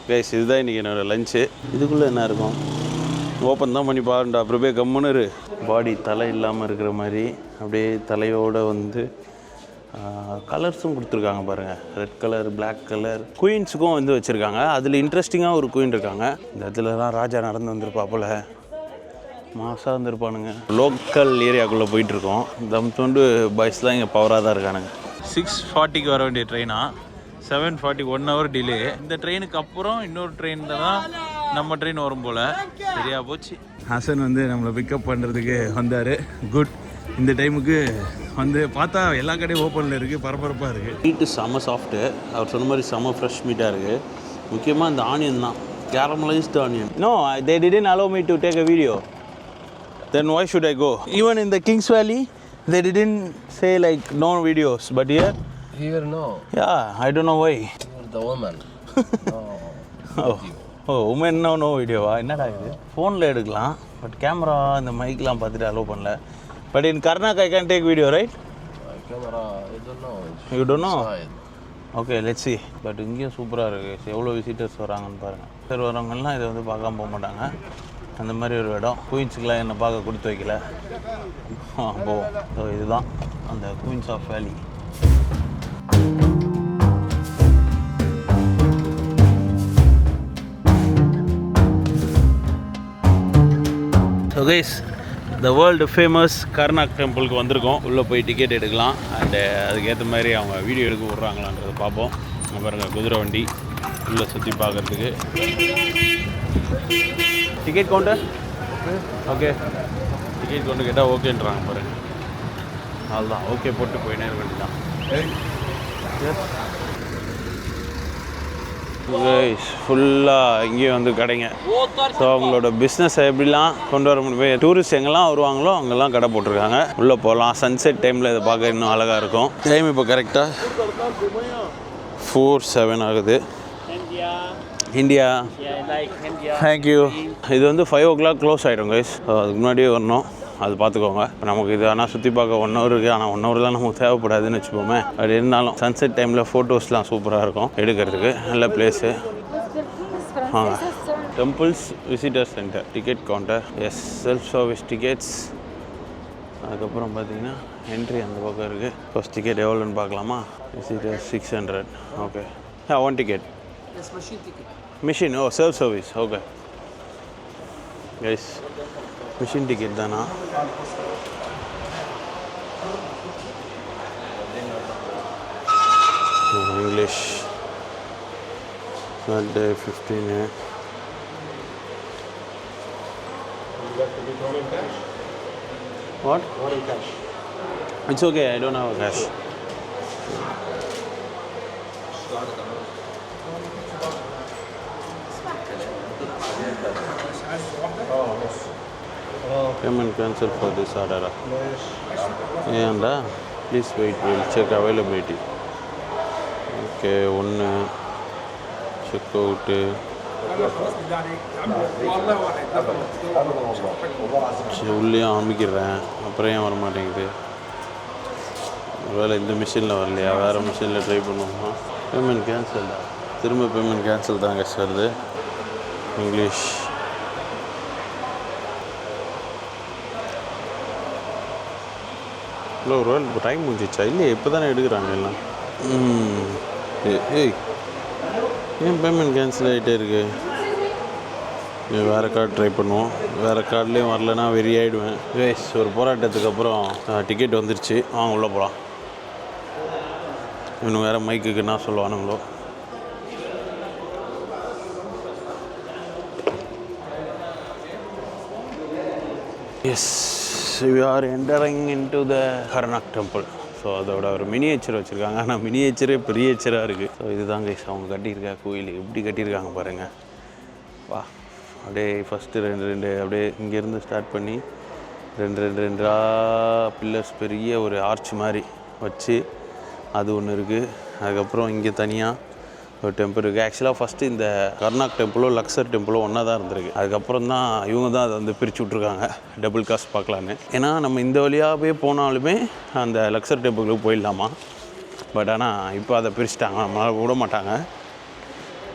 Guys இதுதான் இன்றைக்கி என்னோடய லஞ்சு. இதுக்குள்ளே என்ன இருக்கும் ஓப்பன் தான் பண்ணி பாருண்டா. அப்புறம் போய் கம்முன்னு பாடி தலை இல்லாமல் இருக்கிற மாதிரி அப்படியே தலையோடு வந்து கலர்ஸும் கொடுத்துருக்காங்க பாருங்கள். Red colour, black colour. குயின்ஸுக்கும் வந்து வச்சுருக்காங்க. அதில் இன்ட்ரெஸ்டிங்காக ஒரு குயின் இருக்காங்க. இந்த இடத்துல தான் ராஜா நடந்து வந்திருப்பா போல். மாசாக இருந்திருப்பானுங்க. லோக்கல் ஏரியாவுக்குள்ளே போயிட்டுருக்கோம். தம் தொண்டு பாய்ஸ்லாம் இங்கே பவராக தான் இருக்கானுங்க. 6:40க்கு வர வேண்டிய ட்ரெயினா 7:40, 1 hour டிலே. இந்த ட்ரெயினுக்கு அப்புறம் இன்னொரு ட்ரெயினில் தான் நம்ம ட்ரெயின் வரும் போல். சரியா போச்சு. ஹசன் வந்து நம்மளை பிக்கப் பண்ணுறதுக்கு வந்தார். குட். இந்த டைமுக்கு வந்து பார்த்தா எல்லா கடையும் ஓப்பனில் இருக்குது, பரபரப்பாக இருக்குது. மீட்டு செம்ம சாஃப்ட்டு. அவர் சொன்ன மாதிரி செம்ம ஃப்ரெஷ் மீட்டாக இருக்குது. முக்கியமாக இந்த ஆனியன் தான், caramelised onion. No, they didn't allow me to take a video. Then why should I go? Even in the Kings Valley, they didn't say like no videos, but here? Here no. Yeah, I don't know why. You're the woman. No. Woman no வீடியோவா? என்னடா இது? ஃபோனில் எடுக்கலாம், but camera இந்த மைக்லாம் பார்த்துட்டு allow பண்ணல. But in Karnak I can take video, right? Camera, I don't know. You don't know? Okay, let's see. But இங்கேயும் சூப்பராக இருக்குது. எவ்வளோ விசிட்டர்ஸ் வராங்கன்னு பாருங்கள். சரி, வரவங்கலாம் இதை வந்து பார்க்காம போக மாட்டாங்க. அந்த மாதிரி ஒரு இடம். குயின்ஸுக்கெலாம் என்னை பார்க்க கொடுத்து வைக்கல. போவோம். ஸோ இதுதான் அந்த queens of valley. So guys, the world famous Karnak டெம்பிளுக்கு வந்திருக்கோம். உள்ளே போய் டிக்கெட் எடுக்கலாம். அண்டு அதுக்கேற்ற மாதிரி அவங்க வீடியோ எடுக்க விட்றாங்களான்றதை பார்ப்போம். அங்கே பாருங்கள், குதிரை வண்டி உள்ளே சுற்றி பார்க்குறதுக்கு. Ticket counter okay. Ticket counter கேட்டால் ஓகேன்றாங்க பாருங்கள். அதுதான் ஓகே போட்டு போயினே இருக்க வேண்டியதான். ஃபுல்லாக இங்கேயும் வந்து கடைங்க. ஸோ அவங்களோட பிஸ்னஸை எப்படிலாம் கொண்டு வர முடியும், டூரிஸ்ட் எங்கெல்லாம் வருவாங்களோ அங்கெல்லாம் கடை போட்டிருக்காங்க. உள்ளே போகலாம். சன்செட் டைமில் இதை பார்க்க இன்னும் அழகாக இருக்கும். டைம் இப்போ கரெக்டாக 4:07 ஆகுது. இந்தியா. தேங்க்யூ. இது வந்து 5 o'clock க்ளோஸ் ஆகிடும் கைஸ். அதுக்கு முன்னாடியே வரணும். அது பார்த்துக்கோங்க. இப்போ நமக்கு இது ஆனால் சுற்றி பார்க்க 1 hour இருக்குது. ஆனால் 1 hourலாம் நமக்கு தேவைப்படாதுன்னு வச்சுப்போமே. அது இருந்தாலும் சன்செட் டைமில் ஃபோட்டோஸ்லாம் சூப்பராக இருக்கும் எடுக்கிறதுக்கு. நல்ல பிளேஸு. வாங்க. Temples visitor centre. Ticket counter. Yes, self service tickets. அதுக்கப்புறம் பார்த்தீங்கன்னா என்ட்ரி அந்த பக்கம் இருக்குது. ஃபர்ஸ்ட் டிக்கெட் எவ்வளோன்னு பார்க்கலாமா? Visitor 600. Okay. One ticket. Machine. Oh, self service. Okay guys, machine ticket தானா? English. Sunday 15. What? Not in cash. It's okay, I don't have a cash. Payment cancel for this order. And please wait, we'll check availability. Okay, one check out. உள்ளேயும் ஆரம்பிக்கிறேன். அப்புறம் ஏன் வர மாட்டேங்குது? ஒருவேளை இந்த மிஷினில் வரலையா? வேறு மிஷினில் ட்ரை பண்ணுவோமா? பேமெண்ட் கேன்சல் தான். திரும்ப பேமெண்ட் கேன்சல் தான் கஷ்டம் வருது. இங்கிலீஷ். இல்லை, ஒரு வேளை இப்போ டைம் முடிஞ்சிச்சா? இல்லையே, இப்போ தானே எடுக்கிறாங்க எல்லாம். ஏய், ஏன் பேமெண்ட் கேன்சல் ஆகிட்டே இருக்கு? வேறு கார்டு ட்ரை பண்ணுவோம். வேறு கார்ட்லேயும் வரலன்னா வெறி ஆகிடுவேன். வேஸ், ஒரு போராட்டத்துக்கு அப்புறம் டிக்கெட் வந்துருச்சு. வாங்க உள்ளே போகலாம். இன்னும் வேறு மைக்குக்கு என்ன சொல்லுவானுங்களோ. Yes, we are entering into the Karnak temple. So அதோட ஒரு மினியேச்சர் வச்சுருக்காங்க. ஆனால் மினியேச்சரே பெரியேச்சராக இருக்குது. ஸோ இதுதான் கைஸ் அவங்க கட்டியிருக்கா கோயில். எப்படி கட்டியிருக்காங்க பாருங்கள். வா, அப்படியே ஃபஸ்ட்டு 2 அப்படியே இங்கேருந்து ஸ்டார்ட் பண்ணி 2 பில்லர்ஸ், பெரிய ஒரு ஆர்ச் மாதிரி வச்சு அது ஒன்று இருக்குது. அதுக்கப்புறம் இங்கே தனியாக ஒரு டெம்பிள் இருக்குது. ஆக்சுவலாக ஃபஸ்ட்டு இந்த கர்நாக் டெம்பிளோ லக்ஸர் டெம்பிளோ ஒன்றா தான் இருந்திருக்கு. அதுக்கப்புறம் தான் இவங்க தான் அதை வந்து பிரித்து விட்ருக்காங்க, டபுள் காஸ்ட் பார்க்கலான்னு. ஏன்னா நம்ம இந்த வழியாகவே போனாலுமே அந்த லக்ஸர் டெம்பிளுக்கு போயிடலாமா. பட் ஆனால் இப்போ அதை பிரிச்சுட்டாங்க, நம்மளால் விட மாட்டாங்க.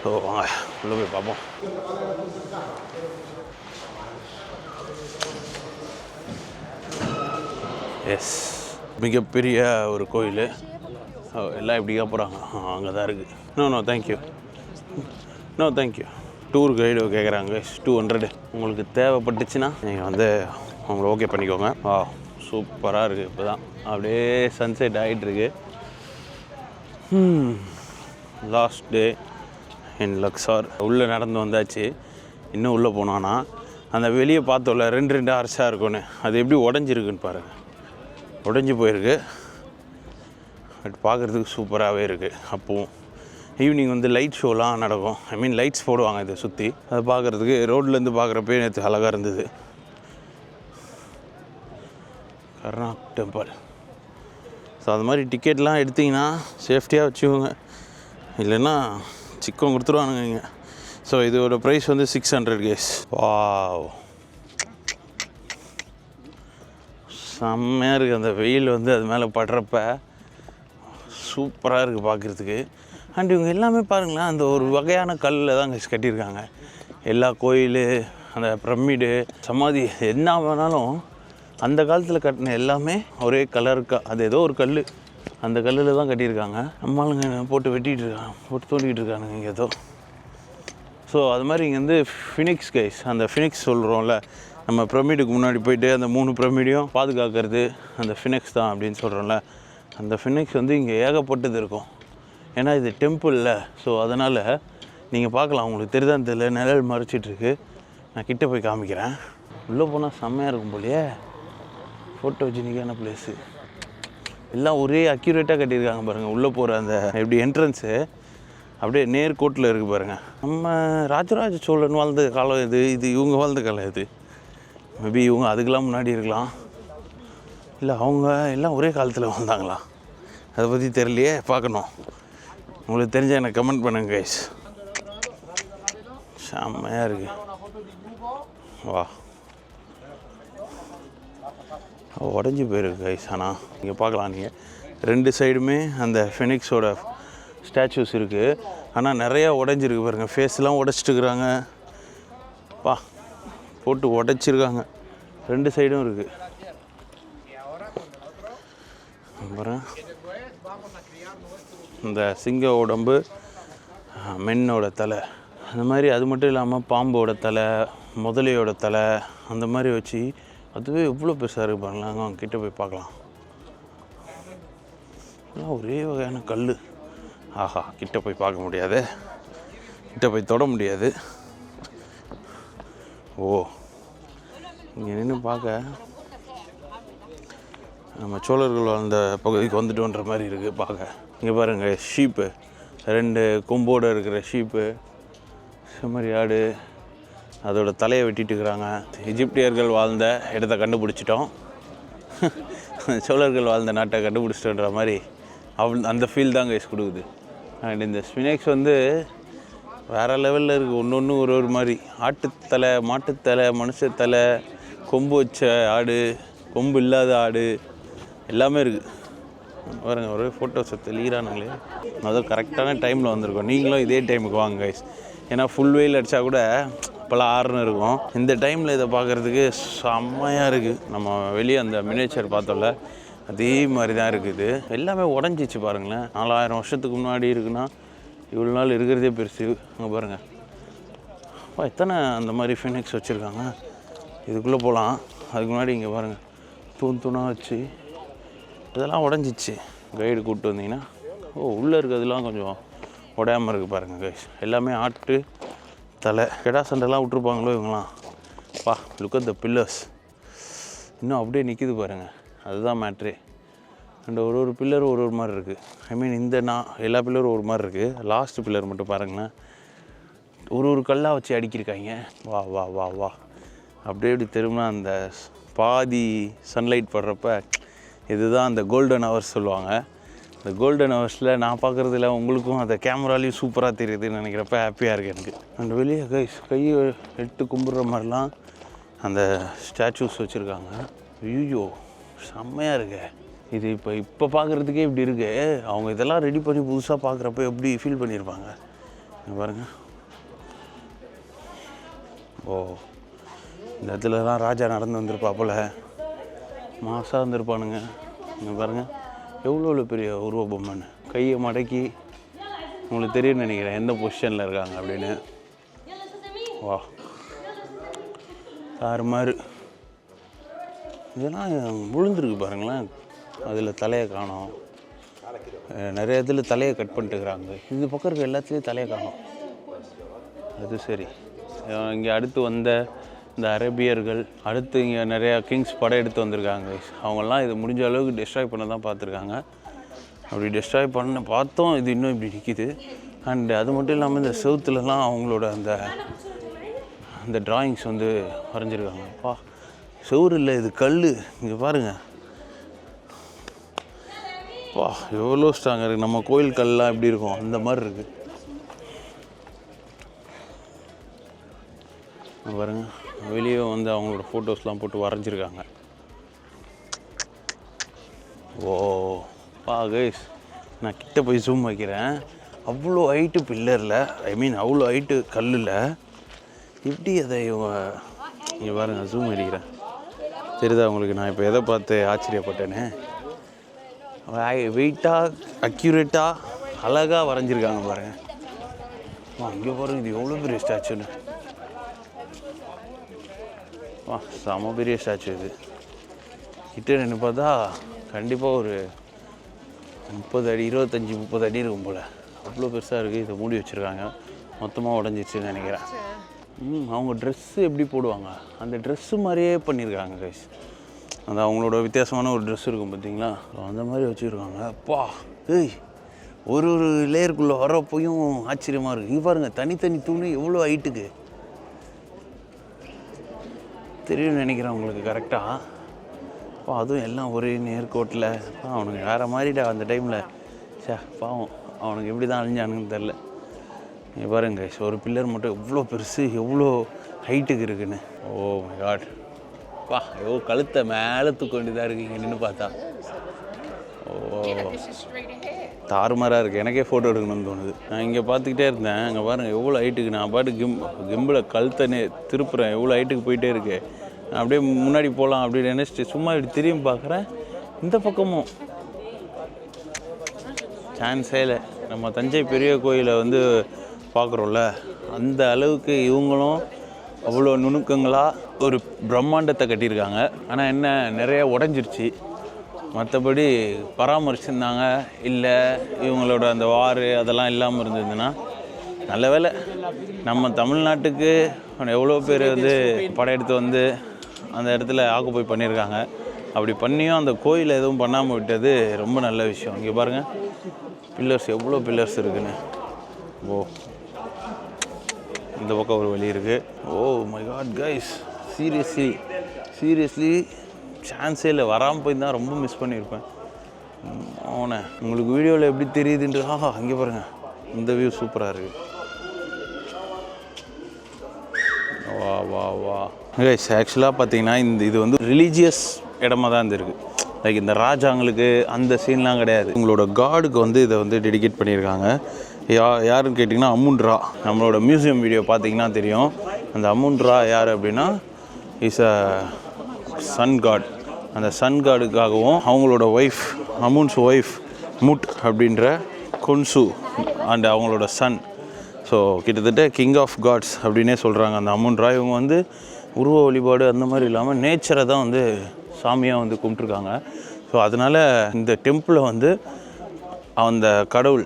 ஸோ வாங்க உள்ளே போய் பார்ப்போம். எஸ், மிகப்பெரிய ஒரு கோயில். எல்லாம் எப்படிக்கா போகிறாங்க? அங்கே தான் இருக்குது. No thank you, no thank you. Tour guide கேட்குறாங்க 200. உங்களுக்கு தேவைப்பட்டுச்சுன்னா நீங்கள் வந்து உங்களை ஓகே பண்ணிக்கோங்க. சூப்பராக இருக்குது. இப்போ தான் அப்படியே சன்செட் ஆகிட்டுருக்கு. லாஸ்ட் டே இன் லக்ஸார். உள்ளே நடந்து வந்தாச்சு. இன்னும் உள்ளே போனோன்னா அந்த வெளியே பார்த்தோம்ல 2 அரசாக இருக்கும்னு, அது எப்படி உடஞ்சிருக்குன்னு பாருங்கள். உடஞ்சி போயிருக்கு. பட் பார்க்குறதுக்கு சூப்பராகவே இருக்குது. அப்போவும் ஈவினிங் வந்து லைட் ஷோலாம் நடக்கும். ஐ மீன் லைட்ஸ் போடுவாங்க இதை சுற்றி. அதை பார்க்குறதுக்கு ரோட்லேருந்து பார்க்குறப்பே நேற்று அழகாக இருந்தது. Karnak temple. ஸோ அது மாதிரி டிக்கெட்லாம் எடுத்திங்கன்னா சேஃப்டியாக வச்சுக்கோங்க, இல்லைன்னா சிக்கம் கொடுத்துருவானுங்க இங்கே. ஸோ இதோட ப்ரைஸ் வந்து 600 கேஸ். வாவ், செம்மையாக இருக்குது. அந்த வெயில் வந்து அது மேலே படுறப்ப சூப்பராக இருக்குது பார்க்குறதுக்கு. அண்ட் இவங்க எல்லாமே பாருங்களேன், அந்த ஒரு வகையான கல்லில் தான் கட்டியிருக்காங்க. எல்லா கோயில், அந்த பிரமிடு, சமாதி, என்ன வேணாலும் அந்த காலத்தில் கட்டின எல்லாமே ஒரே கலருக்கு. அது ஏதோ ஒரு கல், அந்த கல்லில் தான் கட்டியிருக்காங்க. நம்மளுங்க போட்டு வெட்டிகிட்டு இருக்காங்க, போட்டு தோண்டிகிட்டு இருக்கானுங்க இங்கே ஏதோ. ஸோ அது மாதிரி இங்கே வந்து ஃபினிக்ஸ் கைஸ், அந்த ஃபினிக்ஸ் சொல்கிறோம்ல, நம்ம பிரமிடுக்கு முன்னாடி போயிட்டு அந்த 3 பிரமிடையும் பாதுகாக்கிறது அந்த ஃபினிக்ஸ் தான் அப்படின்னு சொல்கிறோம்ல. அந்த ஃபினிக்ஸ் வந்து இங்கே ஏகப்பட்டது இருக்கும். ஏன்னா இது டெம்பிளில். ஸோ அதனால் நீங்கள் பார்க்கலாம். உங்களுக்கு தெரியுதான் தெரியல, நிழல் மறைச்சிட்ருக்கு. நான் கிட்டே போய் காமிக்கிறேன். உள்ளே போனால் செம்மையாக இருக்கும் போலையே. ஃபோட்டோஜெனிக்கான பிளேஸு. எல்லாம் ஒரே அக்யூரேட்டாக கட்டியிருக்காங்க பாருங்கள். உள்ளே போகிற அந்த எப்படி என்ட்ரன்ஸு அப்படியே நேர்கோட்டில் இருக்குது பாருங்கள். நம்ம ராஜராஜ சோழன் வாழ்ந்த காலம் இது இவங்க வாழ்ந்த காலம் இது. மேபி இவங்க அதுக்கெல்லாம் முன்னாடி இருக்கலாம், இல்லை அவங்க எல்லாம் ஒரே காலத்தில் வாழ்ந்தாங்களா, அதை பற்றி தெரியலையே. பார்க்கணும். உங்களுக்கு தெரிஞ்ச எனக்கு கமெண்ட் பண்ணுங்க கைஸ். செம்மையாக இருக்குது. வா, உடஞ்சி போயிருக்கு கைஸ். ஆனால் இங்கே பார்க்கலாம், நீங்கள் 2 சைடுமே அந்த ஃபெனிக்ஸோட ஸ்டாச்சூஸ் இருக்குது. ஆனால் நிறையா உடஞ்சிருக்கு பாருங்கள். ஃபேஸ்லாம் உடச்சிட்டுருக்குறாங்க. போட்டு உடச்சிருக்காங்க. 2 சைடும் இருக்குது. அப்புறம் இந்த சிங்க உடம்பு, மென்னோட தலை, அந்த மாதிரி. அது மட்டும் இல்லாமல் பாம்போட தலை, முதலையோட தலை, அந்த மாதிரி வச்சு அதுவே எவ்வளோ பெருசாக இருக்குது பாருங்களேன். அவங்க கிட்டே போய் பார்க்கலாம். எல்லாம் ஒரே வகையான கல். ஆஹா, கிட்டே போய் பார்க்க முடியாது, கிட்டே போய் தொட முடியாது. ஓ, இங்கே நின்று பார்க்க நம்ம சோழர்கள் வாழ்ந்த பகுதிக்கு வந்துட்டோன்ற மாதிரி இருக்குது பார்க்க. இங்கே பாருங்கள், ஷீப்பு, 2 கொம்போடு இருக்கிற ஷீப்பு, செம்மறி ஆடு, அதோட தலையை வெட்டிட்டு இருக்கிறாங்க. எஜிப்தியர்கள் வாழ்ந்த இடத்த கண்டுபிடிச்சிட்டோம், சோழர்கள் வாழ்ந்த நாட்டை கண்டுபிடிச்சிட்டோன்ற மாதிரி அந்த ஃபீல் தான் கைஸ் கொடுக்குது. அண்ட் இந்த ஸ்பினெக்ஸ் வந்து வேறு லெவலில் இருக்குது. ஒன்று ஒரு மாதிரி. ஆட்டுத்தலை, மாட்டுத்தலை, மனுஷத்தலை, கொம்பு வச்ச ஆடு, கொம்பு இல்லாத ஆடு, எல்லாமே இருக்குது. பாருங்க, ஒரே ஃபோட்டோஸை தெளிகிறானுங்களே. அதுவும் கரெக்டான டைமில் வந்திருக்கோம். நீங்களும் இதே டைமுக்கு வாங்க கைஸ். ஏன்னா ஃபுல் வெயில் அடித்தா கூட இப்போலாம் 6 இருக்கும். இந்த டைமில் இதை பார்க்குறதுக்கு செம்மையாக இருக்குது. நம்ம வெளியே அந்த மினியேச்சர் பார்த்தோம்ல, அதே மாதிரி தான் இருக்குது. எல்லாமே உடஞ்சிச்சு பாருங்களேன். 4000 வருஷத்துக்கு முன்னாடி இருக்குன்னா இவ்வளோ நாள் இருக்கிறதே பெருசு. அங்கே பாருங்கள், எத்தனை அந்த மாதிரி ஃபினிக்ஸ் வச்சுருக்காங்க. இதுக்குள்ளே போகலாம். அதுக்கு முன்னாடி இங்கே பாருங்கள், தூணாக வச்சு இதெல்லாம் உடஞ்சிச்சு. கைடு கூப்பிட்டு வந்தீங்கன்னா உள்ளே இருக்கிறதுலாம் கொஞ்சம் உடையாமல் இருக்குது பாருங்கள் கைஸ். எல்லாமே ஆட்டு தலை. கெடா சண்டைலாம் விட்ருப்பாங்களோ இவங்களாம். Look at the pillars. இன்னும் அப்படியே நிற்கிது பாருங்கள். அதுதான் மேட்ரே. அண்ட் ஒரு பில்லர் ஒரு மாதிரி இருக்குது. ஐ மீன் எல்லா பில்லரும் ஒரு மாதிரி இருக்குது. லாஸ்ட் பில்லர் மட்டும் பாருங்களேன், ஒரு கல்லாக வச்சு அடுக்கியிருக்காங்க. வா வா வா வா அப்படியே இப்படி திரும்பினா அந்த பாதி சன்லைட் படுறப்ப இதுதான் அந்த கோல்டன் ஹவர்ஸ் சொல்லுவாங்க. இந்த கோல்டன் ஹவர்ஸில் நான் பார்க்குறதுல உங்களுக்கும் அந்த கேமராலையும் சூப்பராக தெரியுதுன்னு நினைக்கிறப்ப ஹாப்பியாக இருக்குது எனக்கு. அண்ட் வெளியே கையை எட்டு கும்பிட்ற மாதிரிலாம் அந்த ஸ்டாச்சூஸ் வச்சுருக்காங்க. ஐயோ, செம்மையாக இருக்கு இது. இப்போ பார்க்குறதுக்கே இப்படி இருக்கு. அவங்க இதெல்லாம் ரெடி பண்ணி புதுசாக பார்க்குறப்ப எப்படி ஃபீல் பண்ணியிருப்பாங்க. பாருங்க. ஓ, இந்த இடத்துலலாம் ராஜா நடந்து வந்திருப்பா போல், மாசாக வந்திருப்பானுங்க. இங்கே பாருங்கள் எவ்வளோ பெரிய உருவ பொம்மைன்னு. கையை மடக்கி உங்களுக்கு தெரியும்னு நினைக்கிறேன் எந்த பொசிஷனில் இருக்காங்க அப்படின்னு. வா, மாதிரி இதெல்லாம் விழுந்துருக்கு பாருங்களேன். அதில் தலையை காணோம். நிறைய இதில் தலையை கட் பண்ணிட்டு இருக்கிறாங்க. இது பக்கம் இருக்க எல்லாத்துலேயும் தலையை காணோம். அது சரி. இங்கே அடுத்து வந்த இந்த அரேபியர்கள், அடுத்து இங்கே நிறையா கிங்ஸ் படம் எடுத்து வந்திருக்காங்க. அவங்கெல்லாம் இது முடிஞ்ச அளவுக்கு டெஸ்ட்ராய் பண்ண தான் பார்த்துருக்காங்க. அப்படி டெஸ்ட்ராய் பண்ண பார்த்தோம், இது இன்னும் இப்படி நிற்கிது. அண்டு அது மட்டும் இல்லாமல் இந்த செவுத்துலலாம் அவங்களோட அந்த ட்ராயிங்ஸ் வந்து வரைஞ்சிருக்காங்க. அப்பா, செவுறு இல்லை, இது கல். இங்கே பாருங்கள், வா எவ்வளோ ஸ்ட்ராங்காக இருக்குது. நம்ம கோயில் கல்லாம் எப்படி இருக்கும் அந்த மாதிரி இருக்குது. பாருங்க, வெளியே வந்து அவங்களோட ஃபோட்டோஸ்லாம் போட்டு வரைஞ்சிருக்காங்க. ஓ பா கைஸ், நான் கிட்ட போய் ஜூம் வைக்கிறேன். அவ்வளோ ஹைட்டு பில்லரில், அவ்வளோ ஹைட்டு கல்லில் எப்படி அதை இங்கே பாருங்க, ஜூம் அடிக்கிறேன். தெரியுதா உங்களுக்கு நான் இப்போ எதை பார்த்து ஆச்சரியப்பட்டேன்னு? வெயிட்டாக அக்யூரேட்டாக அழகாக வரைஞ்சிருக்காங்க பாருங்கள். இங்கே பாருங்கள், இது எவ்வளோ பெரிய ஸ்டாச்சுன்னு. செம பெரிய ஸ்டாச்சு இது. கிட்ட நின்று பார்த்தா கண்டிப்பாக ஒரு 30 அடி 25-30 அடி இருக்கும் போல். அவ்வளோ பெருசாக இருக்குது. இதை மூடி வச்சுருக்காங்க. மொத்தமாக உடஞ்சிருச்சுன்னு நினைக்கிறேன். அவங்க ட்ரெஸ்ஸு எப்படி போடுவாங்க, அந்த ட்ரெஸ்ஸு மாதிரியே பண்ணியிருக்காங்க கைஸ். அந்த அவங்களோட வித்தியாசமான ஒரு ட்ரெஸ் இருக்கும் பார்த்தீங்களா, அந்த மாதிரி வச்சுருக்காங்க. அப்பா ஏய், ஒரு லேயருக்குள்ளே வரப்போயும் ஆச்சரியமாக இருக்குது. இது பாருங்கள், தனித்தனி தூணு எவ்வளோ ஹைட்டுக்கு தெரியும்னு நினைக்கிறேன் உங்களுக்கு கரெக்டாக. அப்பா, அதுவும் எல்லாம் ஒரே நேர்கோட்டில். அவனுக்கு வேறு மாதிரிடா அந்த டைமில். பாவம், அவனுக்கு எப்படி தான் அழிஞ்சானுன்னு தெரில. இங்கே பாருங்க, ஒரு பில்லர் மட்டும் எவ்வளோ பெருசு, எவ்வளோ ஹைட்டுக்கு இருக்குன்னு. ஓ மை காட், பா எவ்வளோ கழுத்தை மேலே தூக்க வேண்டியதாக இருக்குங்க நின்று பார்த்தா. ஓ, தாறுமாறாக இருக்குது. எனக்கே ஃபோட்டோ எடுக்கணும்னு தோணுது. நான் இங்கே பார்த்துக்கிட்டே இருந்தேன். அங்கே பாருங்கள் எவ்வளோ ஹைட்டுக்கு. நான் பாட்டு கிம்பில் கழுத்தனே திருப்புறேன், எவ்வளோ ஹைட்டுக்கு போயிட்டே இருக்கு. அப்படியே முன்னாடி போகலாம் அப்படின்னு நினச்சிட்டு சும்மா இப்படி திரும்பி பார்க்குறேன். இந்த பக்கமும் சான்ஸே இல்லை. நம்ம தஞ்சை பெரிய கோயிலை வந்து பார்க்குறோம்ல, அந்த அளவுக்கு இவங்களும் அவ்வளோ நுணுக்கங்களாக ஒரு பிரம்மாண்டத்தை கட்டியிருக்காங்க. ஆனால் என்ன, நிறைய உடஞ்சிருச்சு. மற்றபடி பராமரிச்சிருந்தாங்க இல்லை, இவங்களோட அந்த வார் அதெல்லாம் இல்லாமல் இருந்ததுன்னா நல்ல வேலை. நம்ம தமிழ்நாட்டுக்கு எவ்வளோ பேர் வந்து படையெடுத்து வந்து அந்த இடத்துல ஆக்குப்பை பண்ணியிருக்காங்க. அப்படி பண்ணியும் அந்த கோயிலை எதுவும் பண்ணாமல் விட்டது ரொம்ப நல்ல விஷயம். இங்கே பாருங்கள், பில்லர்ஸ் எவ்வளோ பில்லர்ஸ் இருக்குன்னு. ஓ, இந்த பக்கம் ஒரு வழி இருக்குது. Oh my god guys, seriously சான்ஸே இல்லை. வராமல் போய் தான் ரொம்ப மிஸ் பண்ணியிருப்பேன். அவனை உங்களுக்கு வீடியோவில் எப்படி தெரியுதுன்ற. அங்கே பாருங்கள், இந்த வியூ சூப்பராக இருக்குது. வா வா வா கைஸ், ஆக்சுவலாக பார்த்தீங்கன்னா இது வந்து ரிலீஜியஸ் இடமா தான் இருந்திருக்கு. லைக் இந்த ராஜாங்களுக்கு அந்த சீன்லாம் கிடையாது. உங்களோட காடுக்கு வந்து இதை வந்து டெடிகேட் பண்ணியிருக்காங்க. யாருன்னு கேட்டிங்கன்னா அமுன்-ரா. நம்மளோட மியூசியம் வீடியோ பார்த்தீங்கன்னா தெரியும். அந்த அமுன்-ரா யார் அப்படின்னா இஸ் அ சன் காட். அந்த சன் காடுக்காகவும் அவங்களோட ஒய்ஃப், அமுன்ஸ் ஒய்ஃப் முட் அப்படின்ற கொன்சு அண்ட் அவங்களோட சன். ஸோ கிட்டத்தட்ட கிங் ஆஃப் காட்ஸ் அப்படின்னே சொல்கிறாங்க அந்த அமுன்-ரா. இவங்க வந்து உருவ வழிபாடு அந்த மாதிரி இல்லாமல் நேச்சரை தான் வந்து சாமியாக வந்து கும்பிட்ருக்காங்க. ஸோ அதனால் இந்த டெம்பிளை வந்து அந்த கடவுள்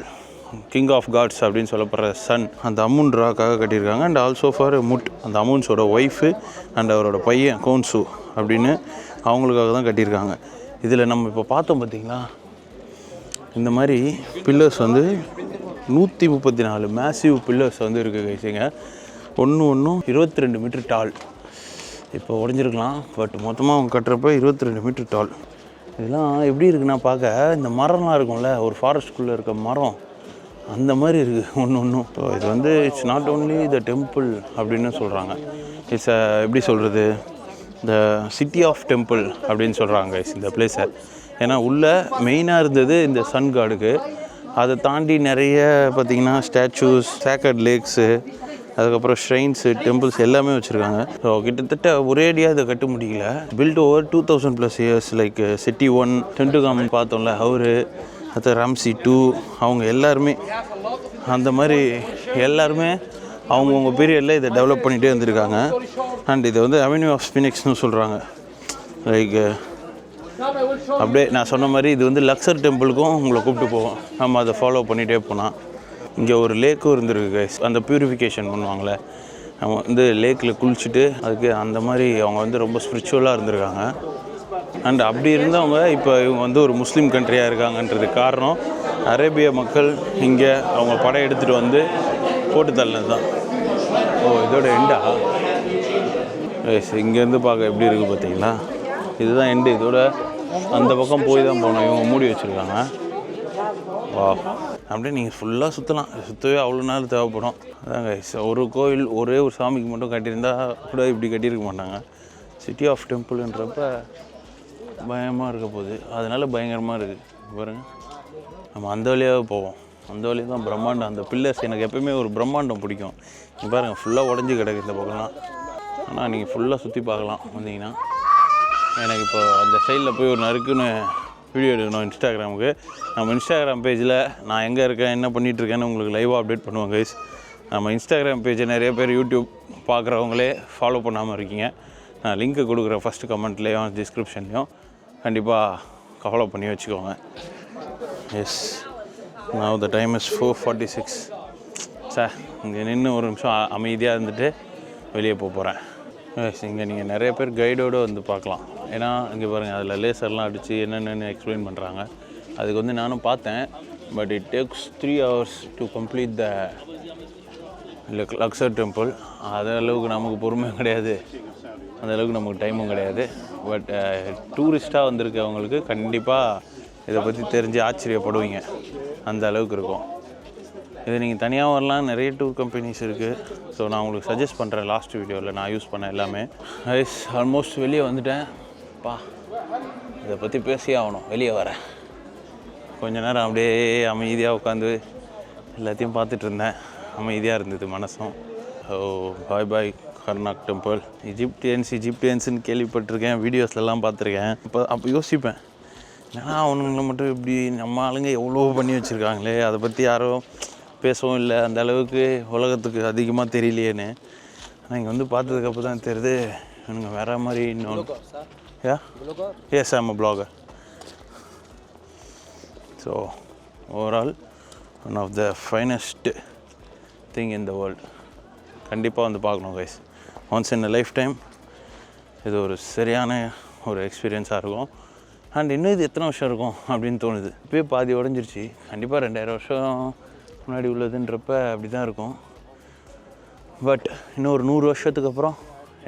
கிங் ஆஃப் காட்ஸ் அப்படின்னு சொல்லப்படுற சன் அந்த அமுன்-ராக்காக கட்டியிருக்காங்க. அண்ட் ஆல்சோ ஃபார் முட், அந்த அமுன்ஸோட ஒய்ஃபு அண்ட் அவரோட பையன் கோன்சு அப்படின்னு அவங்களுக்காக தான் கட்டியிருக்காங்க. இதில் நம்ம இப்போ பார்த்தோம் பார்த்திங்களா, இந்த மாதிரி பில்லர்ஸ் வந்து 134 மேசிவ் பில்லர்ஸ் வந்து இருக்குது கைஸுங்க. ஒன்றும் 22 மீட்டர் டால். இப்போ உடஞ்சிருக்கலாம், பட் மொத்தமாக அவங்க கட்டுறப்ப 22 மீட்டர் டால். இதெல்லாம் எப்படி இருக்குன்னா பார்க்க, இந்த மரம்லாம் இருக்கும்ல, ஒரு ஃபாரஸ்ட்குள்ளே இருக்க மரம் அந்த மாதிரி இருக்குது ஒன்றும். ஸோ இது வந்து it's not only the temple அப்படின்னு சொல்கிறாங்க. இட்ஸ் எப்படி சொல்கிறது, த சிட்டி ஆஃப் டெம்பிள் அப்படின்னு சொல்கிறாங்க இந்த பிளேஸை. ஏன்னா உள்ளே மெயினாக இருந்தது இந்த சன் காடுக்கு. அதை தாண்டி நிறைய பார்த்திங்கன்னா ஸ்டாச்சூஸ், சேக்கர்ட் லேக்ஸு, அதுக்கப்புறம் ஷ்ரைன்ஸு, டெம்பிள்ஸ் எல்லாமே வச்சுருக்காங்க. ஸோ கிட்டத்தட்ட ஒரேடியாக இதை கட்ட முடியல. Built over 2000+ years. Like city 1 டென்டுகாமன் பார்த்தோம்ல, அவரு, அது ராம்சி 2, அவங்க எல்லாருமே அந்த மாதிரி எல்லாருமே அவங்கவுங்க பீரியடில் இதை டெவலப் பண்ணிகிட்டே இருந்திருக்காங்க. அண்ட் இதை வந்து அவென்யூ ஆஃப் ஸ்பினிக்ஸ்னு சொல்கிறாங்க. லைக் அப்படியே நான் சொன்ன மாதிரி இது வந்து லக்ஸர் டெம்பிளுக்கும் உங்களை கூப்பிட்டு போவோம். நம்ம அதை ஃபாலோ பண்ணிகிட்டே போனால் இங்கே ஒரு லேக்கும் இருந்திருக்கு கைஸ். அந்த பியூரிஃபிகேஷன் பண்ணுவாங்களே, அவங்க வந்து லேக்கில் குளிச்சுட்டு அதுக்கு அந்த மாதிரி அவங்க வந்து ரொம்ப ஸ்பிரிச்சுவலாக இருந்திருக்காங்க. அண்ட் அப்படி இருந்தவங்க இப்போ இவங்க வந்து ஒரு முஸ்லீம் கண்ட்ரியாக இருக்காங்கன்றது காரணம் அரேபிய மக்கள் இங்கே அவங்க படம் எடுத்துகிட்டு வந்து போட்டு தள்ளினது தான். ஓ, இதோட எண்டா இங்கேருந்து பார்க்க எப்படி இருக்குது பார்த்தீங்களா? இதுதான் எண்டு. இதோட அந்த பக்கம் போய் தான் போகணும். இவங்க மூடி வச்சுருக்காங்க. வா, அப்படியே நீங்கள் ஃபுல்லாக சுற்றலாம். சுற்றவே அவ்வளோ நாள் தேவைப்படும். அதாங்க ஒரு கோவில் ஒரே ஒரு சாமிக்கு மட்டும் கட்டியிருந்தால் கூட இப்படி கட்டியிருக்க மாட்டாங்க. சிட்டி ஆஃப் டெம்பிள்ன்றப்ப பயமாக இருக்க போகுது. அதனால் பயங்கரமாக இருக்குது. பாருங்கள், நம்ம அந்த வழியாக போவோம். அந்த வழியாக தான் பிரம்மாண்டம். அந்த பில்லர்ஸ் எனக்கு எப்போயுமே ஒரு பிரம்மாண்டம் பிடிக்கும். இங்கே பாருங்கள், ஃபுல்லாக உடஞ்சி கிடக்கு இந்த பக்கம்லாம். ஆனால் நீங்கள் ஃபுல்லாக சுற்றி பார்க்கலாம் வந்தீங்கன்னா. எனக்கு இப்போ அந்த சைடில் போய் ஒரு நறுக்குன்னு வீடியோ எடுக்கணும் இன்ஸ்டாகிராமுக்கு. நம்ம இன்ஸ்டாகிராம் பேஜில் நான் எங்கே இருக்கேன், என்ன பண்ணிகிட்ருக்கேன்னு உங்களுக்கு லைவாக அப்டேட் பண்ணுவேன் கைஸ். நம்ம இன்ஸ்டாகிராம் பேஜை நிறைய பேர் யூடியூப் பார்க்குறவங்களே ஃபாலோ பண்ணாமல் இருக்கீங்க. நான் லிங்க்கு கொடுக்குறேன் ஃபஸ்ட்டு கமெண்ட்லேயும் டிஸ்கிரிப்ஷன்லேயும். கண்டிப்பாக ஃபாலோ பண்ணி வச்சுக்கோங்க. எஸ், நான் த டைம் இஸ் 4:46. சார் இங்கே நின்று ஒரு நிமிஷம் அமைதியாக இருந்துட்டு வெளியே போகிறேன். எஸ், இங்கே நீங்கள் நிறைய பேர் கைடோடு வந்து பார்க்கலாம். ஏன்னா இங்கே பாருங்கள், அதில் லேசர்லாம் அடித்து என்னென்னு எக்ஸ்பிளைன் பண்ணுறாங்க. அதுக்கு வந்து நானும் பார்த்தேன். But it takes 3 hours to complete the Luxor temple. அது அளவுக்கு நமக்கு பொறுமையும் கிடையாது, அந்த அளவுக்கு நமக்கு டைமும் கிடையாது. பட் டூரிஸ்ட்டாக வந்திருக்கவங்களுக்கு கண்டிப்பாக இதை பற்றி தெரிஞ்சு ஆச்சரியப்படுவீங்க. அந்த அளவுக்கு இருக்கும். இது நீங்கள் தனியாக வரலாம். நிறைய டூர் கம்பெனிஸ் இருக்குது. ஸோ நான் உங்களுக்கு சஜஸ்ட் பண்ணுறேன். லாஸ்ட் வீடியோவில் நான் யூஸ் பண்ண எல்லாமே. ஐஸ் ஆல்மோஸ்ட் வெளியே வந்துட்டேன். இதை பற்றி பேசியே ஆகணும். வெளியே வரேன். கொஞ்ச நேரம் அப்படியே அமைதியாக உட்காந்து எல்லாத்தையும் பார்த்துட்டு இருந்தேன். அமைதியாக இருந்தது மனசும். ஸோ பாய் பாய் கர்நாக் டெம்பிள். இஜிப்டியன்ஸ்னு கேள்விப்பட்டிருக்கேன், வீடியோஸ்லாம் பார்த்துருக்கேன். அப்போ யோசிப்பேன், ஏன்னா அவனுங்களை மட்டும் இப்படி நம்ம ஆளுங்க எவ்வளோ பண்ணி வச்சுருக்காங்களே, அதை பற்றி யாரும் பேசவும் இல்லை. அந்த அளவுக்கு உலகத்துக்கு அதிகமாக தெரியலையேன்னு. ஆனால் இங்கே வந்து பார்த்ததுக்கப்புறம் தான் தெரியுது எனக்கு வேறு மாதிரி. இன்னொன்று yes, I am a blogger. So overall one of the finest thing in the world. கண்டிப்பாக வந்து பார்க்கணும் guys. Once in a lifetime இது ஒரு சரியான ஒரு எக்ஸ்பீரியன்ஸாக இருக்கும். அண்ட் இன்னும் இது எத்தனை வருஷம் இருக்கும் அப்படின்னு தோணுது. இப்போயே பாதி உடஞ்சிருச்சு. கண்டிப்பாக 2000 வருஷம் முன்னாடி உள்ளதுன்றப்ப அப்படி தான் இருக்கும். பட் இன்னும் ஒரு 100 வருஷத்துக்கு அப்புறம்